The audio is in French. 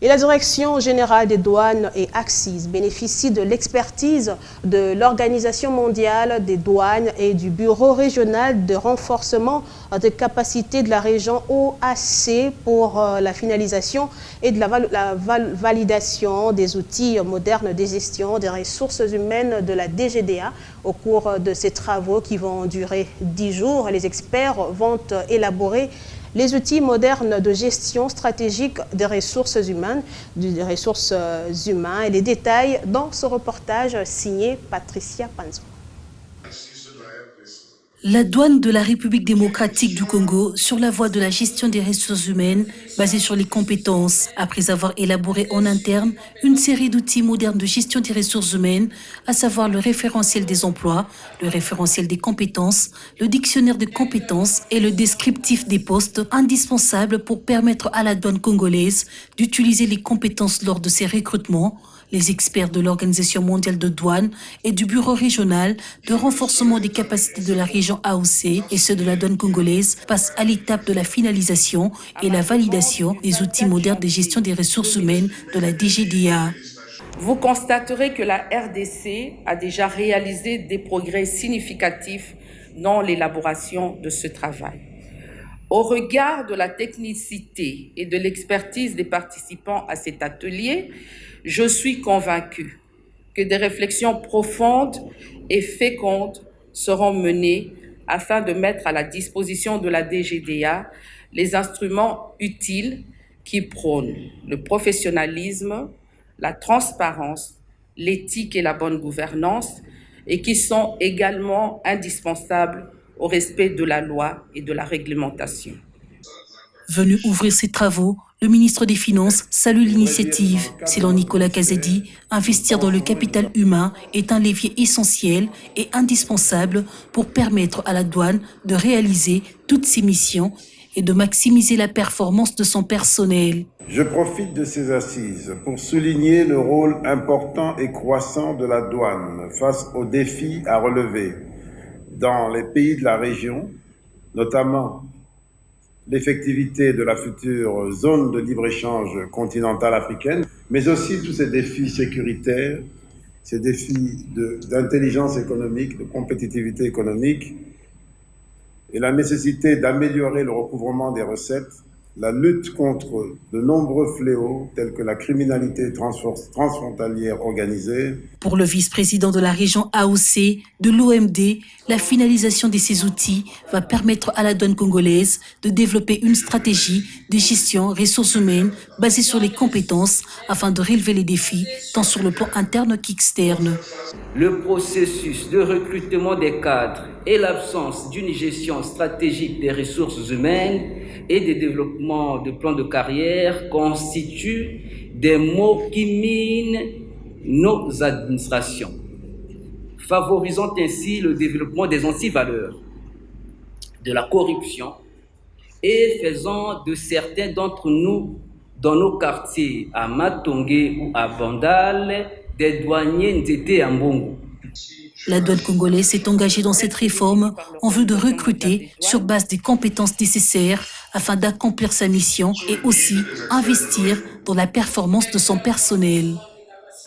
Et la Direction générale des douanes et AXIS bénéficie de l'expertise de l'Organisation mondiale des douanes et du Bureau régional de renforcement des capacités de la région OAC pour la finalisation et de la validation des outils modernes de gestion des ressources humaines de la DGDA. Au cours de ces travaux qui vont durer 10 jours, les experts vont élaborer les outils modernes de gestion stratégique des ressources humaines, et les détails dans ce reportage signé Patricia Panzo. La douane de la République démocratique du Congo sur la voie de la gestion des ressources humaines basée sur les compétences. Après avoir élaboré en interne une série d'outils modernes de gestion des ressources humaines, à savoir le référentiel des emplois, le référentiel des compétences, le dictionnaire de compétences et le descriptif des postes indispensables pour permettre à la douane congolaise d'utiliser les compétences lors de ses recrutements. Les experts de l'Organisation mondiale de douane et du Bureau régional de renforcement des capacités de la région AOC et ceux de la douane congolaise passent à l'étape de la finalisation et la validation des outils modernes de gestion des ressources humaines de la DGDA. Vous constaterez que la RDC a déjà réalisé des progrès significatifs dans l'élaboration de ce travail. Au regard de la technicité et de l'expertise des participants à cet atelier, je suis convaincue que des réflexions profondes et fécondes seront menées afin de mettre à la disposition de la DGDA les instruments utiles qui prônent le professionnalisme, la transparence, l'éthique et la bonne gouvernance et qui sont également indispensables au respect de la loi et de la réglementation. Venu ouvrir ses travaux, le ministre des Finances salue l'initiative. Selon Nicolas Kazadi, investir dans le capital humain est un levier essentiel et indispensable pour permettre à la douane de réaliser toutes ses missions et de maximiser la performance de son personnel. Je profite de ces assises pour souligner le rôle important et croissant de la douane face aux défis à relever dans les pays de la région, notamment l'effectivité de la future zone de libre-échange continentale africaine, mais aussi tous ces défis sécuritaires, ces défis d'intelligence économique, de compétitivité économique, et la nécessité d'améliorer le recouvrement des recettes, la lutte contre de nombreux fléaux tels que la criminalité transfrontalière organisée. Pour le vice-président de la région AOC de l'OMD, la finalisation de ces outils va permettre à la douane congolaise de développer une stratégie de gestion ressources humaines basée sur les compétences afin de relever les défis tant sur le plan interne qu'externe. Le processus de recrutement des cadres et l'absence d'une gestion stratégique des ressources humaines et des développements de plans de carrière constituent des maux qui minent nos administrations, favorisant ainsi le développement des antivaleurs, de la corruption et faisant de certains d'entre nous, dans nos quartiers à Matongé ou à Bandal, des douaniers Nzete à Mbongo. La douane congolaise s'est engagée dans cette réforme en vue de recruter sur base des compétences nécessaires afin d'accomplir sa mission et aussi investir dans la performance de son personnel.